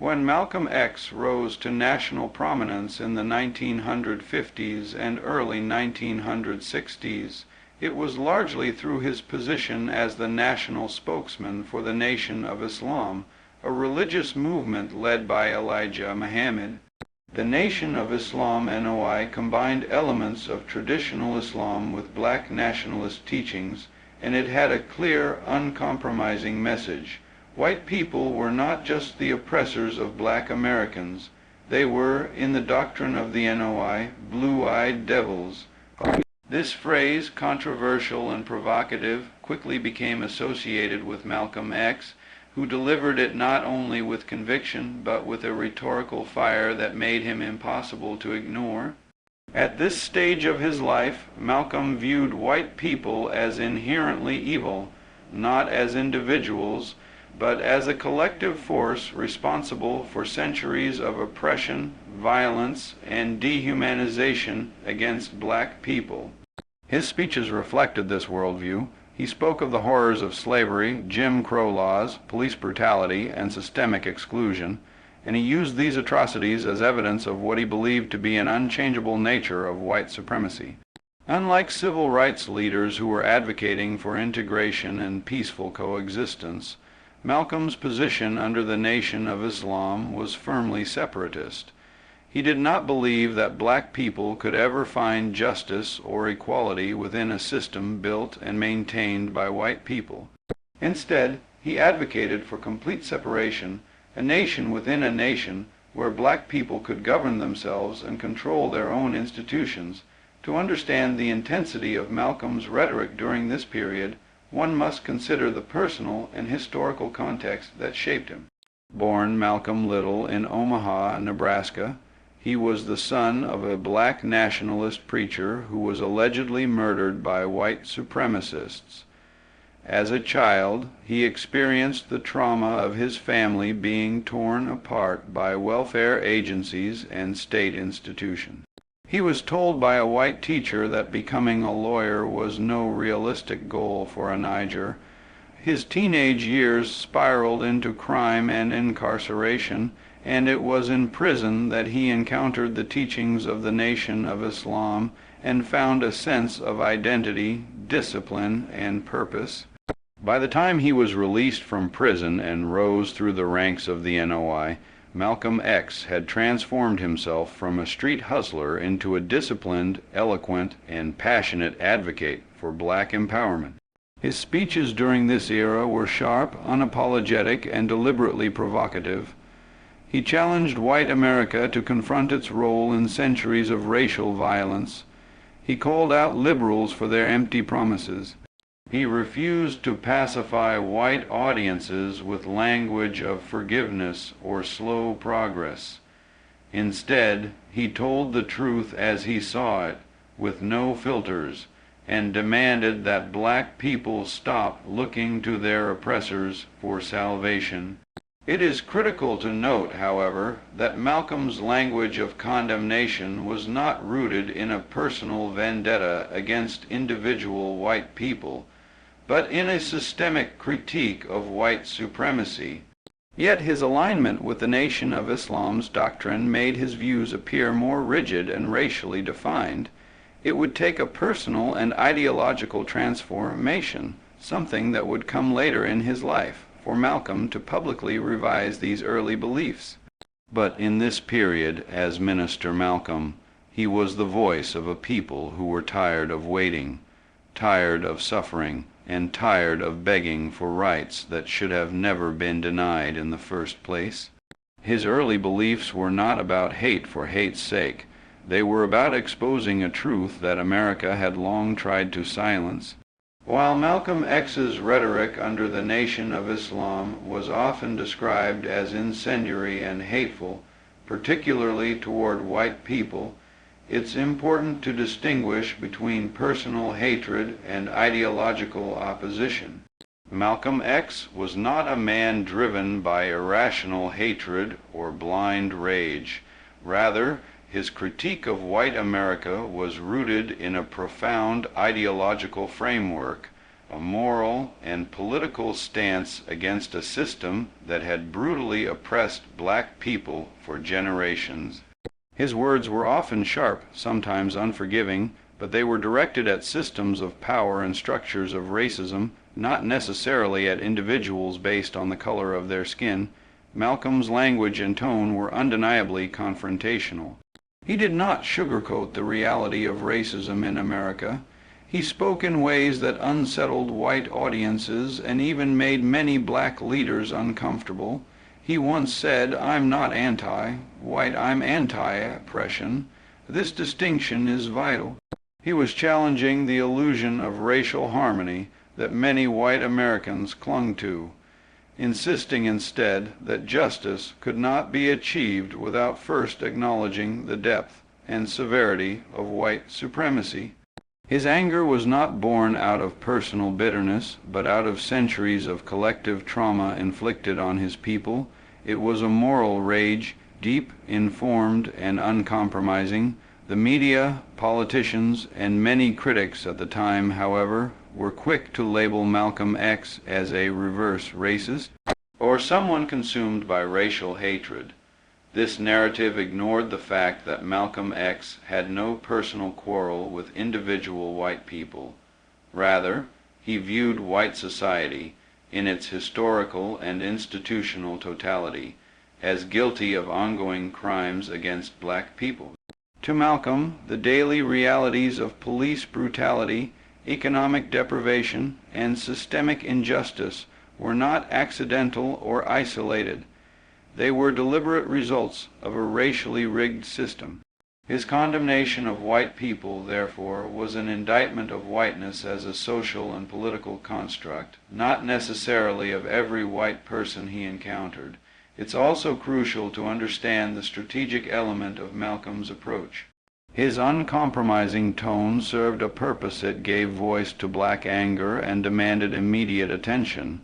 When Malcolm X rose to national prominence in the 1950s and early 1960s, it was largely through his position as the national spokesman for the Nation of Islam, a religious movement led by Elijah Muhammad. The Nation of Islam (NOI) combined elements of traditional Islam with black nationalist teachings, and it had a clear, uncompromising message. White people were not just the oppressors of black Americans. They were, in the doctrine of the NOI, blue-eyed devils. This phrase, controversial and provocative, quickly became associated with Malcolm X, who delivered it not only with conviction, but with a rhetorical fire that made him impossible to ignore. At this stage of his life, Malcolm viewed white people as inherently evil, not as individuals, but as a collective force responsible for centuries of oppression, violence, and dehumanization against black people. His speeches reflected this worldview. He spoke of the horrors of slavery, Jim Crow laws, police brutality, and systemic exclusion, and he used these atrocities as evidence of what he believed to be an unchangeable nature of white supremacy. Unlike civil rights leaders who were advocating for integration and peaceful coexistence, Malcolm's position under the Nation of Islam was firmly separatist. He did not believe that black people could ever find justice or equality within a system built and maintained by white people. Instead, he advocated for complete separation, a nation within a nation where black people could govern themselves and control their own institutions. To understand the intensity of Malcolm's rhetoric during this period, one must consider the personal and historical context that shaped him. Born Malcolm Little in Omaha, Nebraska, he was the son of a black nationalist preacher who was allegedly murdered by white supremacists. As a child, he experienced the trauma of his family being torn apart by welfare agencies and state institutions. He was told by a white teacher that becoming a lawyer was no realistic goal for a Niger. His teenage years spiraled into crime and incarceration, and it was in prison that he encountered the teachings of the Nation of Islam and found a sense of identity, discipline, and purpose. By the time he was released from prison and rose through the ranks of the NOI, Malcolm X had transformed himself from a street hustler into a disciplined, eloquent, and passionate advocate for black empowerment. His speeches during this era were sharp, unapologetic, and deliberately provocative. He challenged white America to confront its role in centuries of racial violence. He called out liberals for their empty promises. He refused to pacify white audiences with language of forgiveness or slow progress. Instead, he told the truth as he saw it, with no filters, and demanded that black people stop looking to their oppressors for salvation. It is critical to note, however, that Malcolm's language of condemnation was not rooted in a personal vendetta against individual white people, but in a systemic critique of white supremacy. Yet his alignment with the Nation of Islam's doctrine made his views appear more rigid and racially defined. It would take a personal and ideological transformation, something that would come later in his life, for Malcolm to publicly revise these early beliefs. But in this period, as Minister Malcolm, he was the voice of a people who were tired of waiting, tired of suffering, and tired of begging for rights that should have never been denied in the first place. His early beliefs were not about hate for hate's sake. They were about exposing a truth that America had long tried to silence. While Malcolm X's rhetoric under the Nation of Islam was often described as incendiary and hateful, particularly toward white people, it's important to distinguish between personal hatred and ideological opposition. Malcolm X was not a man driven by irrational hatred or blind rage. Rather, his critique of white America was rooted in a profound ideological framework, a moral and political stance against a system that had brutally oppressed black people for generations. His words were often sharp, sometimes unforgiving, but they were directed at systems of power and structures of racism, not necessarily at individuals based on the color of their skin. Malcolm's language and tone were undeniably confrontational. He did not sugarcoat the reality of racism in America. He spoke in ways that unsettled white audiences and even made many black leaders uncomfortable. He once said, "I'm not anti-white, I'm anti-oppression. This distinction is vital." He was challenging the illusion of racial harmony that many white Americans clung to, insisting instead that justice could not be achieved without first acknowledging the depth and severity of white supremacy. His anger was not born out of personal bitterness, but out of centuries of collective trauma inflicted on his people. It was a moral rage, deep, informed, and uncompromising. The media, politicians, and many critics at the time, however, were quick to label Malcolm X as a reverse racist, or someone consumed by racial hatred. This narrative ignored the fact that Malcolm X had no personal quarrel with individual white people. Rather, he viewed white society, in its historical and institutional totality, as guilty of ongoing crimes against black people. To Malcolm, the daily realities of police brutality, economic deprivation, and systemic injustice were not accidental or isolated. They were deliberate results of a racially rigged system. His condemnation of white people, therefore, was an indictment of whiteness as a social and political construct, not necessarily of every white person he encountered. It's also crucial to understand the strategic element of Malcolm's approach. His uncompromising tone served a purpose. It gave voice to black anger and demanded immediate attention.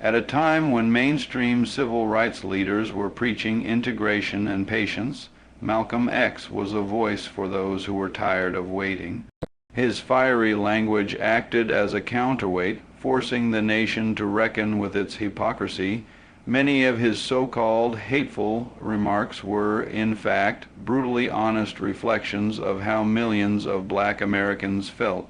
At a time when mainstream civil rights leaders were preaching integration and patience, Malcolm X was a voice for those who were tired of waiting. His fiery language acted as a counterweight, forcing the nation to reckon with its hypocrisy. Many of his so-called hateful remarks were, in fact, brutally honest reflections of how millions of black Americans felt.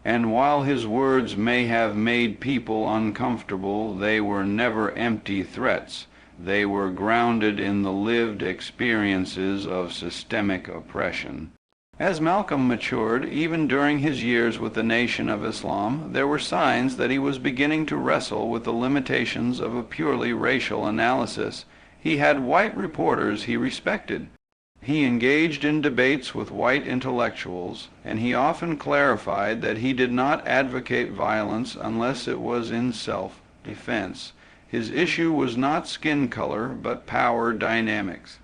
And while his words may have made people uncomfortable, they were never empty threats. They were grounded in the lived experiences of systemic oppression. As Malcolm matured, even during his years with the Nation of Islam, there were signs that he was beginning to wrestle with the limitations of a purely racial analysis. He had white reporters he respected. He engaged in debates with white intellectuals, and he often clarified that he did not advocate violence unless it was in self-defense. His issue was not skin color, but power dynamics.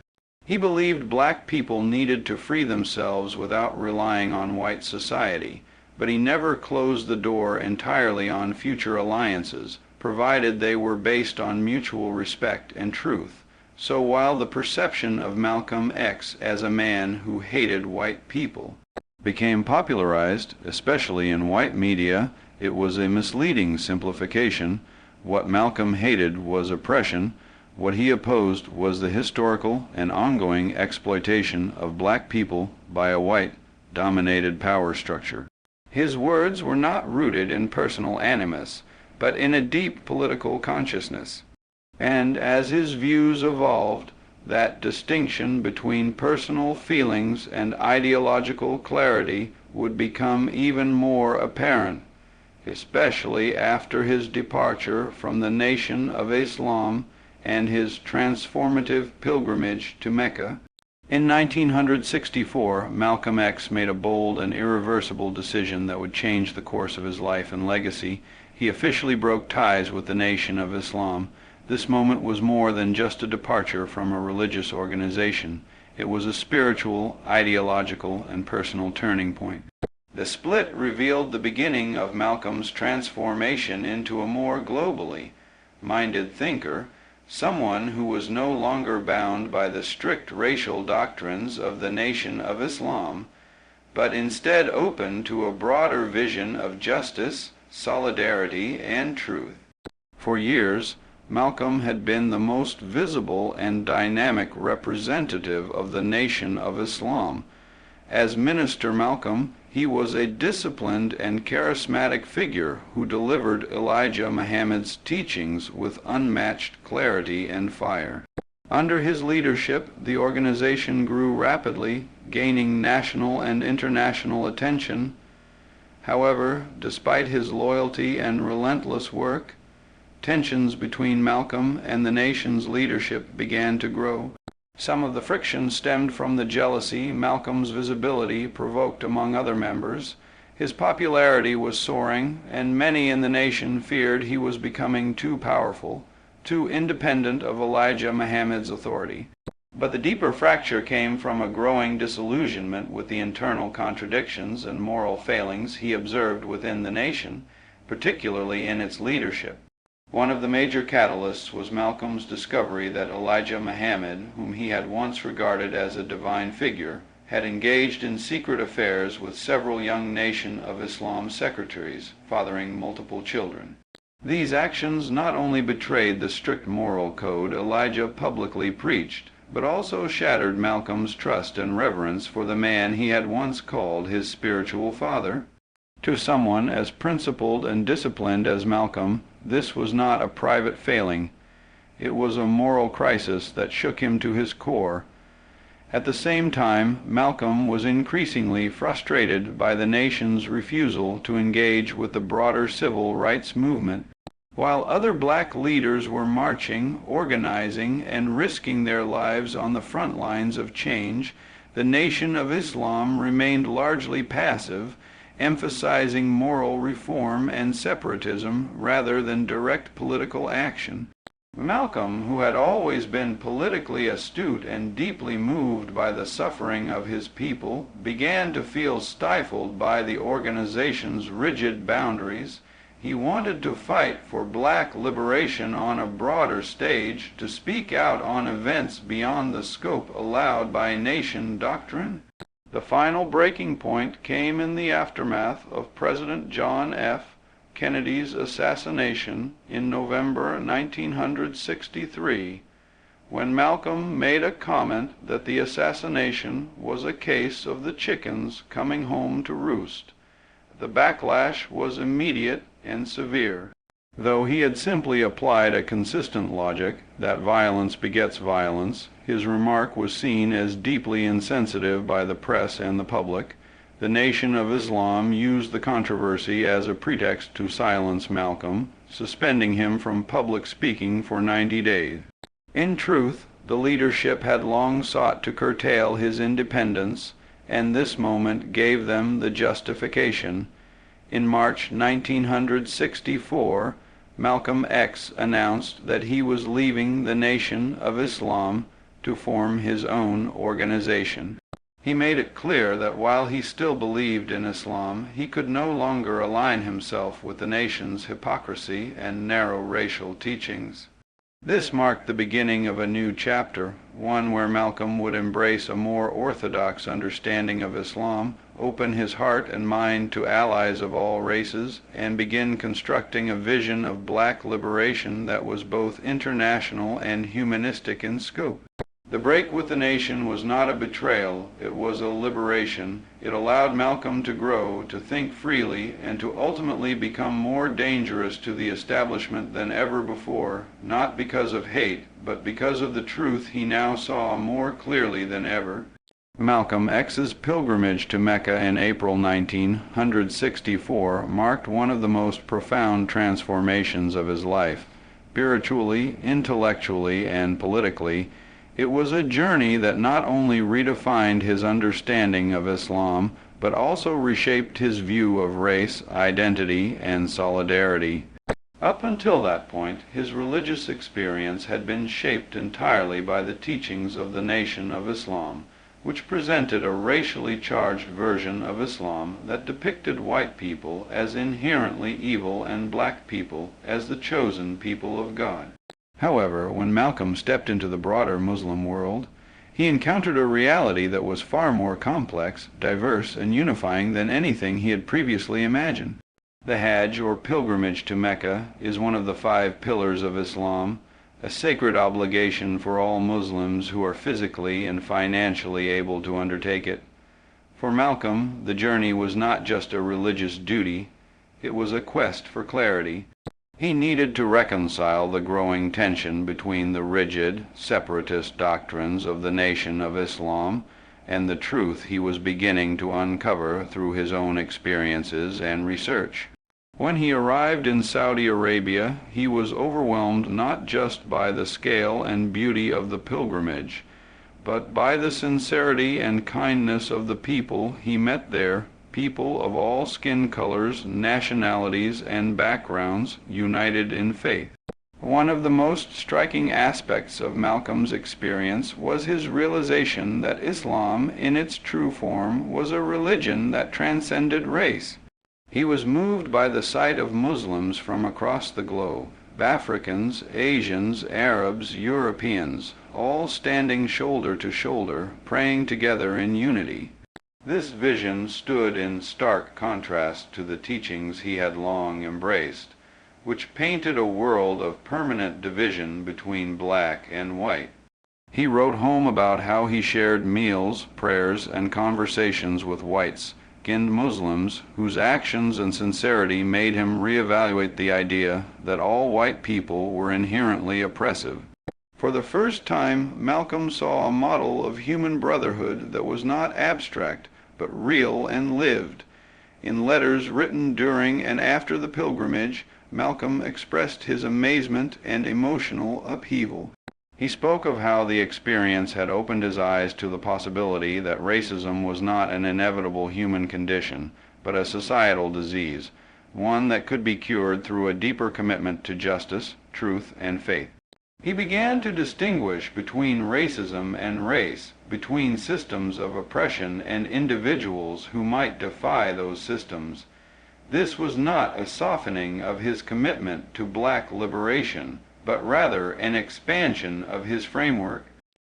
He believed black people needed to free themselves without relying on white society, but he never closed the door entirely on future alliances, provided they were based on mutual respect and truth. So while the perception of Malcolm X as a man who hated white people became popularized, especially in white media, it was a misleading simplification. What Malcolm hated was oppression. What he opposed was the historical and ongoing exploitation of black people by a white-dominated power structure. His words were not rooted in personal animus, but in a deep political consciousness. And as his views evolved, that distinction between personal feelings and ideological clarity would become even more apparent, especially after his departure from the Nation of Islam and his transformative pilgrimage to Mecca. In 1964, Malcolm X made a bold and irreversible decision that would change the course of his life and legacy. He officially broke ties with the Nation of Islam. This moment was more than just a departure from a religious organization. It was a spiritual, ideological, and personal turning point. The split revealed the beginning of Malcolm's transformation into a more globally minded thinker, someone who was no longer bound by the strict racial doctrines of the Nation of Islam, but instead open to a broader vision of justice, solidarity, and truth. For years, Malcolm had been the most visible and dynamic representative of the Nation of Islam. As Minister Malcolm, he was a disciplined and charismatic figure who delivered Elijah Muhammad's teachings with unmatched clarity and fire. Under his leadership, the organization grew rapidly, gaining national and international attention. However, despite his loyalty and relentless work, tensions between Malcolm and the nation's leadership began to grow. Some of the friction stemmed from the jealousy Malcolm's visibility provoked among other members. His popularity was soaring, and many in the nation feared he was becoming too powerful, too independent of Elijah Muhammad's authority. But the deeper fracture came from a growing disillusionment with the internal contradictions and moral failings he observed within the nation, particularly in its leadership. One of the major catalysts was Malcolm's discovery that Elijah Muhammad, whom he had once regarded as a divine figure, had engaged in secret affairs with several young Nation of Islam secretaries, fathering multiple children. These actions not only betrayed the strict moral code Elijah publicly preached, but also shattered Malcolm's trust and reverence for the man he had once called his spiritual father. To someone as principled and disciplined as Malcolm, this was not a private failing. It was a moral crisis that shook him to his core. At the same time, Malcolm was increasingly frustrated by the nation's refusal to engage with the broader civil rights movement. While other black leaders were marching, organizing, and risking their lives on the front lines of change, the Nation of Islam remained largely passive, emphasizing moral reform and separatism rather than direct political action. Malcolm, who had always been politically astute and deeply moved by the suffering of his people, began to feel stifled by the organization's rigid boundaries. He wanted to fight for black liberation on a broader stage, to speak out on events beyond the scope allowed by nation doctrine. The final breaking point came in the aftermath of President John F. Kennedy's assassination in November 1963, when Malcolm made a comment that the assassination was a case of the chickens coming home to roost. The backlash was immediate and severe. Though he had simply applied a consistent logic, that violence begets violence, his remark was seen as deeply insensitive by the press and the public. The Nation of Islam used the controversy as a pretext to silence Malcolm, suspending him from public speaking for 90 days. In truth, the leadership had long sought to curtail his independence, and this moment gave them the justification. In March 1964, Malcolm X announced that he was leaving the Nation of Islam to form his own organization. He made it clear that while he still believed in Islam, he could no longer align himself with the nation's hypocrisy and narrow racial teachings. This marked the beginning of a new chapter, one where Malcolm would embrace a more orthodox understanding of Islam, open his heart and mind to allies of all races, and begin constructing a vision of black liberation that was both international and humanistic in scope. The break with the nation was not a betrayal, it was a liberation. It allowed Malcolm to grow, to think freely, and to ultimately become more dangerous to the establishment than ever before, not because of hate, but because of the truth he now saw more clearly than ever. Malcolm X's pilgrimage to Mecca in April 1964 marked one of the most profound transformations of his life. Spiritually, intellectually, and politically, it was a journey that not only redefined his understanding of Islam, but also reshaped his view of race, identity, and solidarity. Up until that point, his religious experience had been shaped entirely by the teachings of the Nation of Islam, which presented a racially charged version of Islam that depicted white people as inherently evil and black people as the chosen people of God. However, when Malcolm stepped into the broader Muslim world, he encountered a reality that was far more complex, diverse, and unifying than anything he had previously imagined. The Hajj, or pilgrimage to Mecca, is one of the 5 pillars of Islam, a sacred obligation for all Muslims who are physically and financially able to undertake it. For Malcolm, the journey was not just a religious duty, it was a quest for clarity. He needed to reconcile the growing tension between the rigid, separatist doctrines of the Nation of Islam and the truth he was beginning to uncover through his own experiences and research. When he arrived in Saudi Arabia, he was overwhelmed not just by the scale and beauty of the pilgrimage, but by the sincerity and kindness of the people he met there, people of all skin colors, nationalities, and backgrounds, united in faith. One of the most striking aspects of Malcolm's experience was his realization that Islam, in its true form, was a religion that transcended race. He was moved by the sight of Muslims from across the globe, Africans, Asians, Arabs, Europeans, all standing shoulder to shoulder, praying together in unity. This vision stood in stark contrast to the teachings he had long embraced, which painted a world of permanent division between black and white. He wrote home about how he shared meals, prayers, and conversations with white-skinned Muslims whose actions and sincerity made him reevaluate the idea that all white people were inherently oppressive. For the first time, Malcolm saw a model of human brotherhood that was not abstract, but real and lived. In letters written during and after the pilgrimage, Malcolm expressed his amazement and emotional upheaval. He spoke of how the experience had opened his eyes to the possibility that racism was not an inevitable human condition, but a societal disease, one that could be cured through a deeper commitment to justice, truth, and faith. He began to distinguish between racism and race, between systems of oppression and individuals who might defy those systems. This was not a softening of his commitment to black liberation, but rather an expansion of his framework.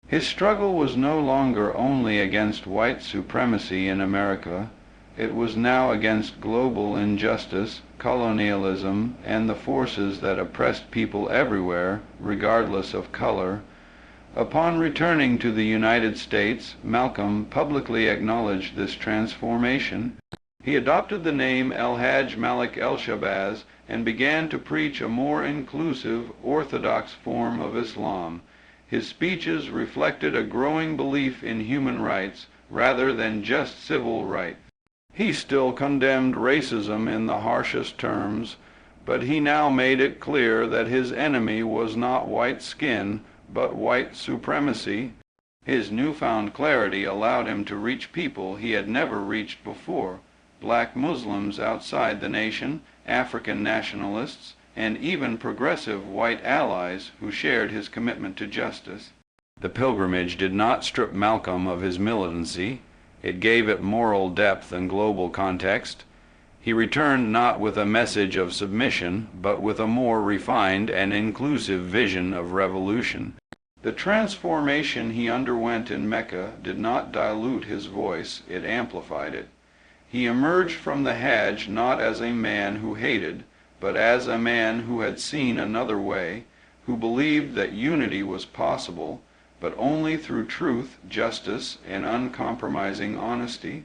His struggle was no longer only against white supremacy in America, it was now against global injustice, colonialism, and the forces that oppressed people everywhere, regardless of color. Upon returning to the United States, Malcolm publicly acknowledged this transformation. He adopted the name El-Hajj Malik El-Shabazz and began to preach a more inclusive, orthodox form of Islam. His speeches reflected a growing belief in human rights rather than just civil rights. He still condemned racism in the harshest terms, but he now made it clear that his enemy was not white skin, but white supremacy. His newfound clarity allowed him to reach people he had never reached before, black Muslims outside the nation, African nationalists, and even progressive white allies who shared his commitment to justice. The pilgrimage did not strip Malcolm of his militancy. It gave it moral depth and global context. He returned not with a message of submission, but with a more refined and inclusive vision of revolution. The transformation he underwent in Mecca did not dilute his voice, it amplified it. He emerged from the Hajj not as a man who hated, but as a man who had seen another way, who believed that unity was possible, but only through truth, justice, and uncompromising honesty.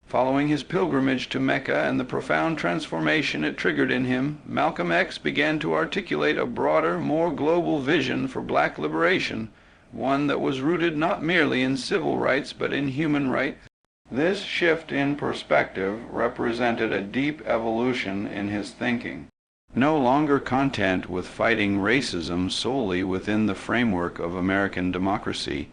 Following his pilgrimage to Mecca and the profound transformation it triggered in him, Malcolm X began to articulate a broader, more global vision for black liberation, one that was rooted not merely in civil rights but in human rights. This shift in perspective represented a deep evolution in his thinking. No longer content with fighting racism solely within the framework of American democracy,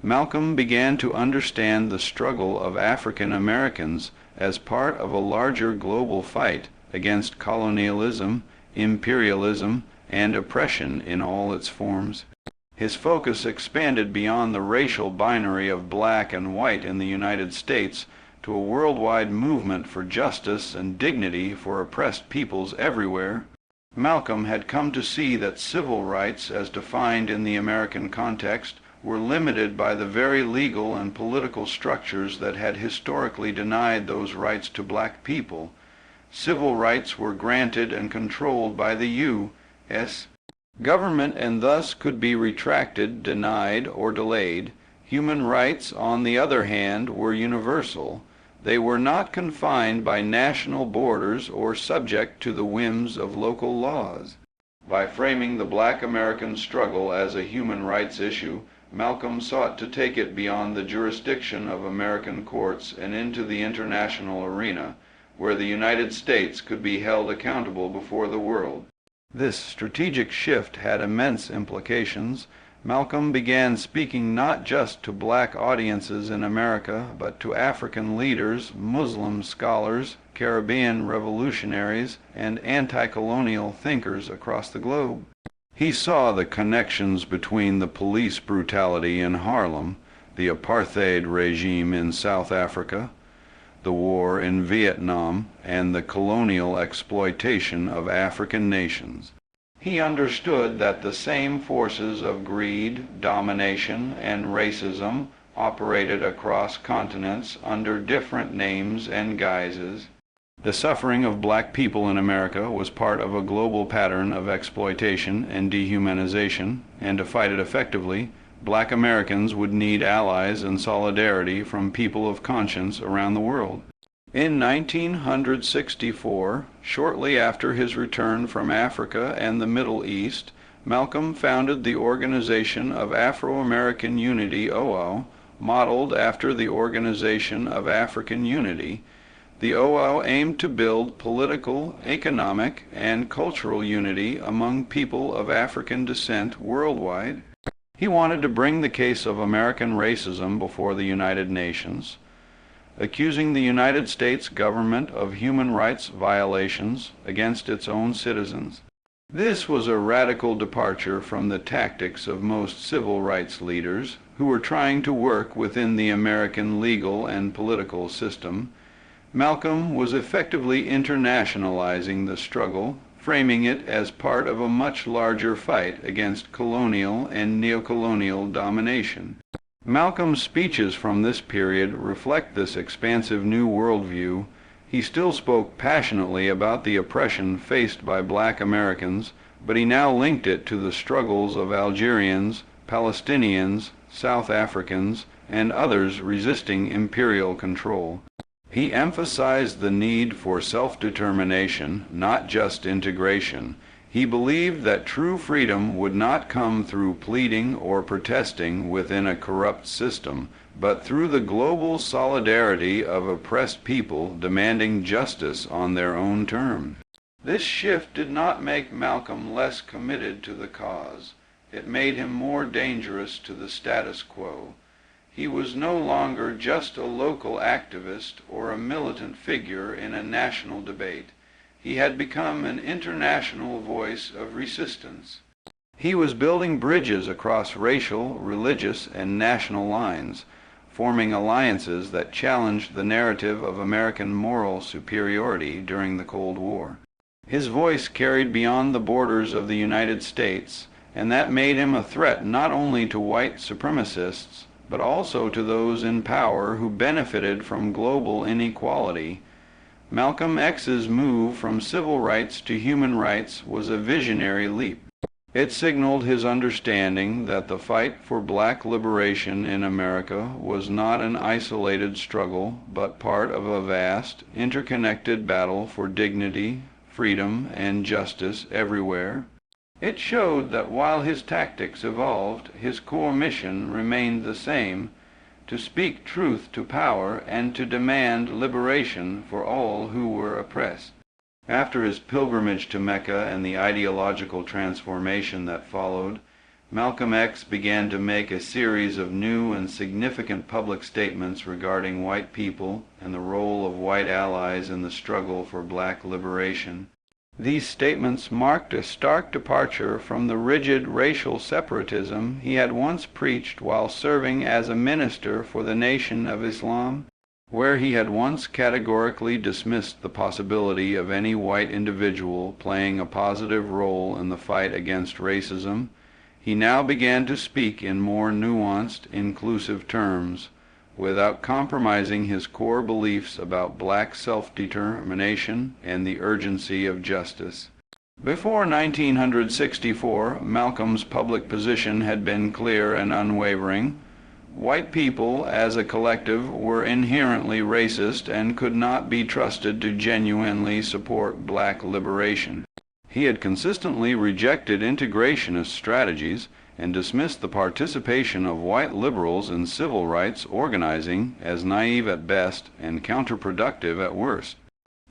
Malcolm began to understand the struggle of African Americans as part of a larger global fight against colonialism, imperialism, and oppression in all its forms. His focus expanded beyond the racial binary of black and white in the United States to a worldwide movement for justice and dignity for oppressed peoples everywhere. Malcolm had come to see that civil rights, as defined in the American context, were limited by the very legal and political structures that had historically denied those rights to black people. Civil rights were granted and controlled by the U.S. government and thus could be retracted, denied, or delayed. Human rights, on the other hand, were universal. They were not confined by national borders or subject to the whims of local laws. By framing the Black American struggle as a human rights issue, Malcolm sought to take it beyond the jurisdiction of American courts and into the international arena, where the United States could be held accountable before the world. This strategic shift had immense implications. Malcolm began speaking not just to black audiences in America, but to African leaders, Muslim scholars, Caribbean revolutionaries, and anti-colonial thinkers across the globe. He saw the connections between the police brutality in Harlem, the apartheid regime in South Africa, the war in Vietnam, and the colonial exploitation of African nations. He understood that the same forces of greed, domination, and racism operated across continents under different names and guises. The suffering of black people in America was part of a global pattern of exploitation and dehumanization, and to fight it effectively, black Americans would need allies and solidarity from people of conscience around the world. In 1964, shortly after his return from Africa and the Middle East, Malcolm founded the Organization of Afro-American Unity, OAU, modeled after the Organization of African Unity. The OAU aimed to build political, economic, and cultural unity among people of African descent worldwide. He wanted to bring the case of American racism before the United Nations, accusing the United States government of human rights violations against its own citizens. This was a radical departure from the tactics of most civil rights leaders who were trying to work within the American legal and political system. Malcolm was effectively internationalizing the struggle, framing it as part of a much larger fight against colonial and neocolonial domination. Malcolm's speeches from this period reflect this expansive new worldview. He still spoke passionately about the oppression faced by black Americans, but he now linked it to the struggles of Algerians, Palestinians, South Africans, and others resisting imperial control. He emphasized the need for self-determination, not just integration. He believed that true freedom would not come through pleading or protesting within a corrupt system, but through the global solidarity of oppressed people demanding justice on their own terms. This shift did not make Malcolm less committed to the cause. It made him more dangerous to the status quo. He was no longer just a local activist or a militant figure in a national debate. He had become an international voice of resistance. He was building bridges across racial, religious, and national lines, forming alliances that challenged the narrative of American moral superiority during the Cold War. His voice carried beyond the borders of the United States, and that made him a threat not only to white supremacists, but also to those in power who benefited from global inequality. Malcolm X's move from civil rights to human rights was a visionary leap. It signaled his understanding that the fight for black liberation in America was not an isolated struggle, but part of a vast, interconnected battle for dignity, freedom, and justice everywhere. It showed that while his tactics evolved, his core mission remained the same: to speak truth to power and to demand liberation for all who were oppressed. After his pilgrimage to Mecca and the ideological transformation that followed, Malcolm X began to make a series of new and significant public statements regarding white people and the role of white allies in the struggle for black liberation. These statements marked a stark departure from the rigid racial separatism he had once preached while serving as a minister for the Nation of Islam, where he had once categorically dismissed the possibility of any white individual playing a positive role in the fight against racism. He now began to speak in more nuanced, inclusive terms. without compromising his core beliefs about black self-determination and the urgency of justice. Before 1964, Malcolm's public position had been clear and unwavering. White people, as a collective, were inherently racist and could not be trusted to genuinely support black liberation. He had consistently rejected integrationist strategies and dismissed the participation of white liberals in civil rights organizing as naive at best and counterproductive at worst.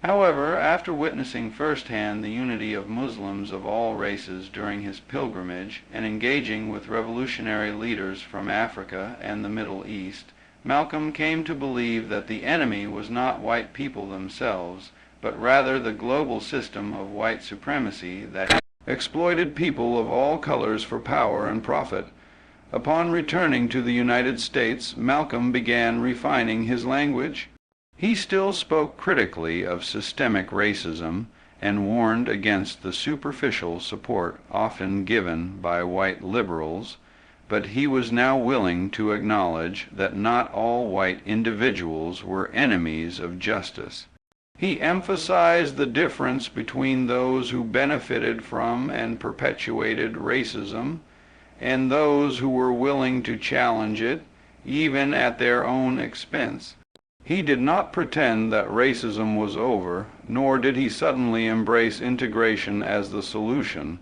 However, after witnessing firsthand the unity of Muslims of all races during his pilgrimage and engaging with revolutionary leaders from Africa and the Middle East, Malcolm came to believe that the enemy was not white people themselves, but rather the global system of white supremacy that exploited people of all colors for power and profit. Upon returning to the United States, Malcolm began refining his language. He still spoke critically of systemic racism and warned against the superficial support often given by white liberals, but he was now willing to acknowledge that not all white individuals were enemies of justice. He emphasized the difference between those who benefited from and perpetuated racism and those who were willing to challenge it, even at their own expense. He did not pretend that racism was over, nor did he suddenly embrace integration as the solution,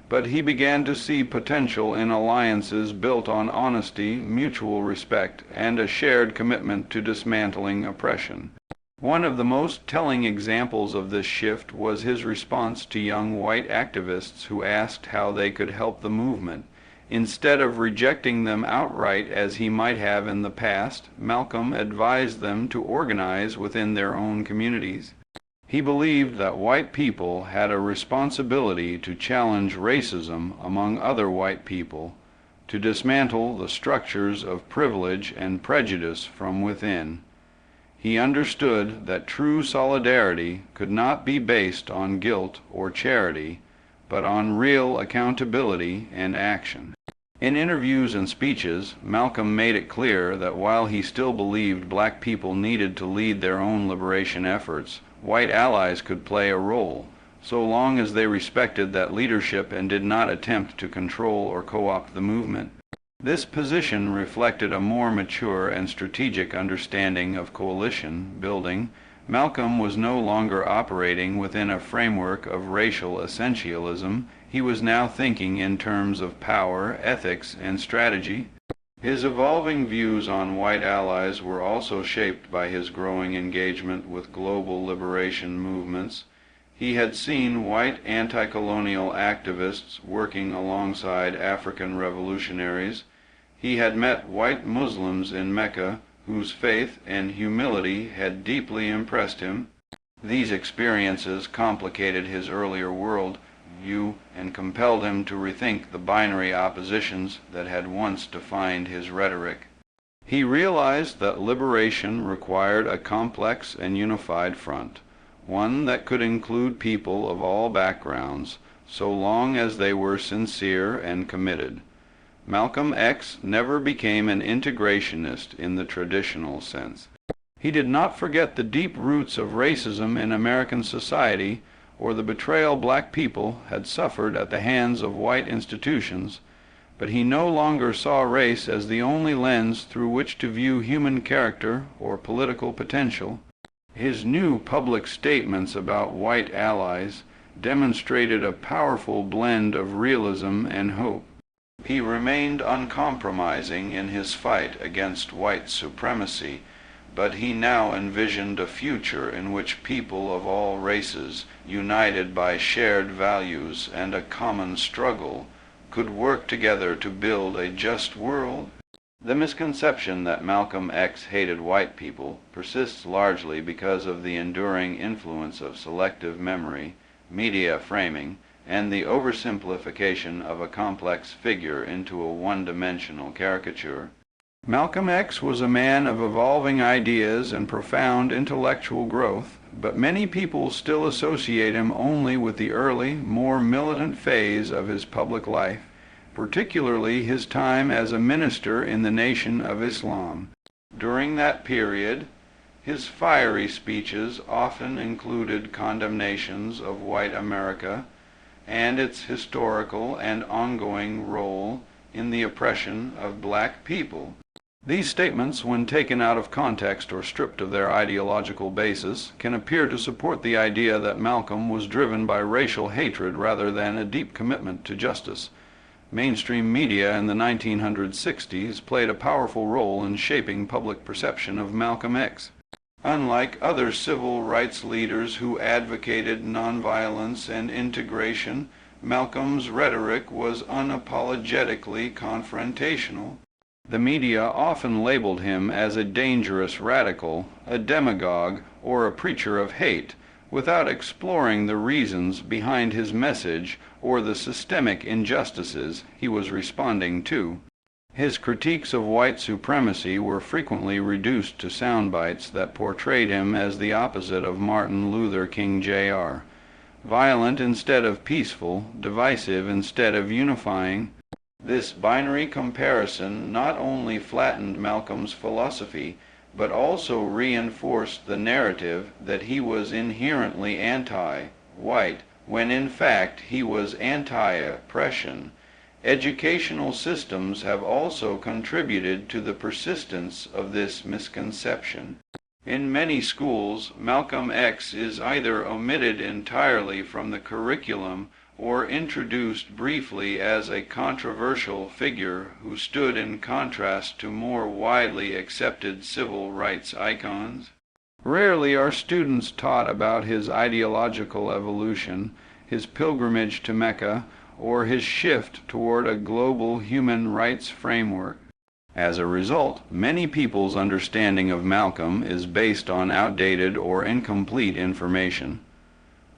but he began to see potential in alliances built on honesty, mutual respect, and a shared commitment to dismantling oppression. One of the most telling examples of this shift was his response to young white activists who asked how they could help the movement. Instead of rejecting them outright as he might have in the past, Malcolm advised them to organize within their own communities. He believed that white people had a responsibility to challenge racism among other white people, to dismantle the structures of privilege and prejudice from within. He understood that true solidarity could not be based on guilt or charity, but on real accountability and action. In interviews and speeches, Malcolm made it clear that while he still believed black people needed to lead their own liberation efforts, white allies could play a role, so long as they respected that leadership and did not attempt to control or co-opt the movement. This position reflected a more mature and strategic understanding of coalition building. Malcolm was no longer operating within a framework of racial essentialism. He was now thinking in terms of power, ethics, and strategy. His evolving views on white allies were also shaped by his growing engagement with global liberation movements. He had seen white anti-colonial activists working alongside African revolutionaries. He had met white Muslims in Mecca whose faith and humility had deeply impressed him. These experiences complicated his earlier world view and compelled him to rethink the binary oppositions that had once defined his rhetoric. He realized that liberation required a complex and unified front, one that could include people of all backgrounds, so long as they were sincere and committed. Malcolm X never became an integrationist in the traditional sense. He did not forget the deep roots of racism in American society or the betrayal black people had suffered at the hands of white institutions, but he no longer saw race as the only lens through which to view human character or political potential. His new public statements about white allies demonstrated a powerful blend of realism and hope. He remained uncompromising in his fight against white supremacy, but he now envisioned a future in which people of all races, united by shared values and a common struggle, could work together to build a just world. The misconception that Malcolm X hated white people persists largely because of the enduring influence of selective memory, media framing, and the oversimplification of a complex figure into a one-dimensional caricature. Malcolm X was a man of evolving ideas and profound intellectual growth, but many people still associate him only with the early, more militant phase of his public life, particularly his time as a minister in the Nation of Islam. During that period, his fiery speeches often included condemnations of white America and its historical and ongoing role in the oppression of black people. These statements, when taken out of context or stripped of their ideological basis, can appear to support the idea that Malcolm was driven by racial hatred rather than a deep commitment to justice. Mainstream media in the 1960s played a powerful role in shaping public perception of Malcolm X. Unlike other civil rights leaders who advocated nonviolence and integration, Malcolm's rhetoric was unapologetically confrontational. The media often labeled him as a dangerous radical, a demagogue, or a preacher of hate, without exploring the reasons behind his message or the systemic injustices he was responding to. His critiques of white supremacy were frequently reduced to sound bites that portrayed him as the opposite of Martin Luther King Jr., violent instead of peaceful, divisive instead of unifying. This binary comparison not only flattened Malcolm's philosophy, but also reinforced the narrative that he was inherently anti-white, when in fact he was anti-oppression. Educational systems have also contributed to the persistence of this misconception. In many schools, Malcolm X is either omitted entirely from the curriculum or introduced briefly as a controversial figure who stood in contrast to more widely accepted civil rights icons. Rarely are students taught about his ideological evolution, his pilgrimage to Mecca, or his shift toward a global human rights framework. As a result, many people's understanding of Malcolm is based on outdated or incomplete information,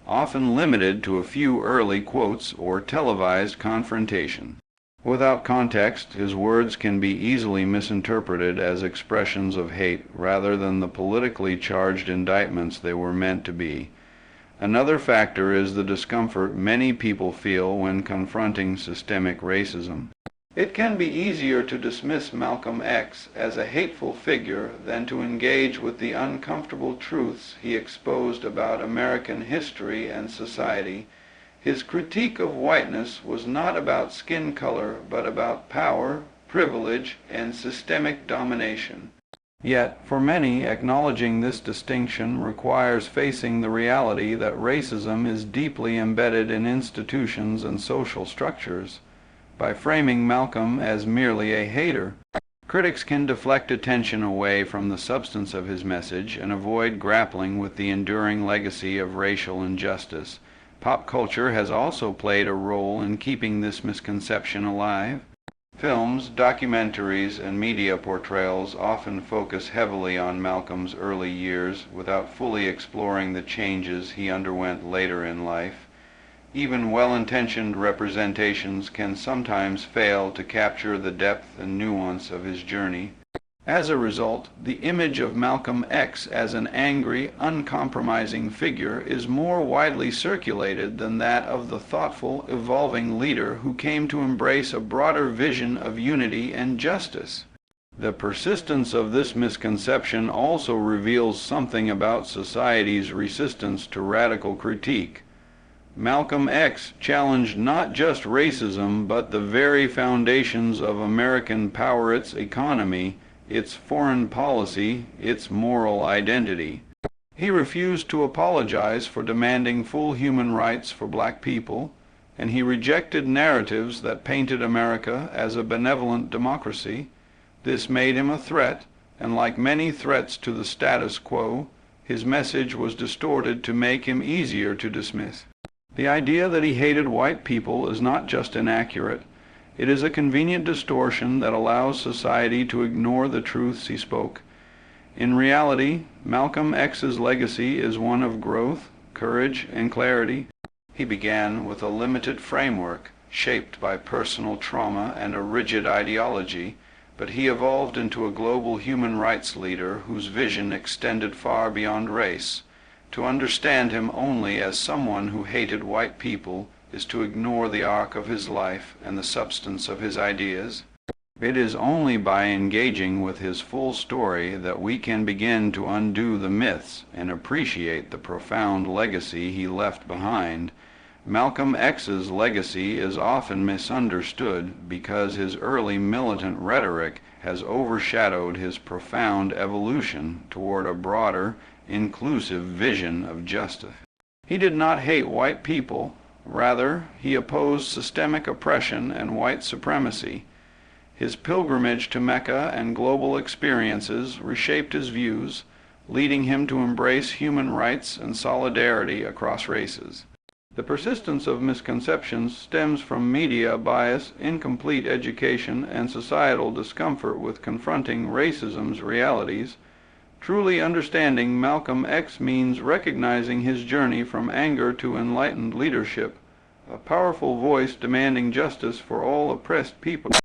often limited to a few early quotes or televised confrontation. Without context, his words can be easily misinterpreted as expressions of hate rather than the politically charged indictments they were meant to be. Another factor is the discomfort many people feel when confronting systemic racism. It can be easier to dismiss Malcolm X as a hateful figure than to engage with the uncomfortable truths he exposed about American history and society. His critique of whiteness was not about skin color, but about power, privilege, and systemic domination. Yet, for many, acknowledging this distinction requires facing the reality that racism is deeply embedded in institutions and social structures. By framing Malcolm as merely a hater, critics can deflect attention away from the substance of his message and avoid grappling with the enduring legacy of racial injustice. Pop culture has also played a role in keeping this misconception alive. Films, documentaries, and media portrayals often focus heavily on Malcolm's early years without fully exploring the changes he underwent later in life. Even well-intentioned representations can sometimes fail to capture the depth and nuance of his journey. As a result, the image of Malcolm X as an angry, uncompromising figure is more widely circulated than that of the thoughtful, evolving leader who came to embrace a broader vision of unity and justice. The persistence of this misconception also reveals something about society's resistance to radical critique. Malcolm X challenged not just racism, but the very foundations of American power, its economy, its foreign policy, its moral identity. He refused to apologize for demanding full human rights for black people, and he rejected narratives that painted America as a benevolent democracy. This made him a threat, and like many threats to the status quo, his message was distorted to make him easier to dismiss. The idea that he hated white people is not just inaccurate. It is a convenient distortion that allows society to ignore the truths he spoke. In reality, Malcolm X's legacy is one of growth, courage, and clarity. He began with a limited framework, shaped by personal trauma and a rigid ideology, but he evolved into a global human rights leader whose vision extended far beyond race. To understand him only as someone who hated white people is to ignore the arc of his life and the substance of his ideas. It is only by engaging with his full story that we can begin to undo the myths and appreciate the profound legacy he left behind. Malcolm X's legacy is often misunderstood because his early militant rhetoric has overshadowed his profound evolution toward a broader, inclusive vision of justice. He did not hate white people. Rather, he opposed systemic oppression and white supremacy. His pilgrimage to Mecca and global experiences reshaped his views, leading him to embrace human rights and solidarity across races. The persistence of misconceptions stems from media bias, incomplete education, and societal discomfort with confronting racism's realities. Truly understanding Malcolm X means recognizing his journey from anger to enlightened leadership, a powerful voice demanding justice for all oppressed people.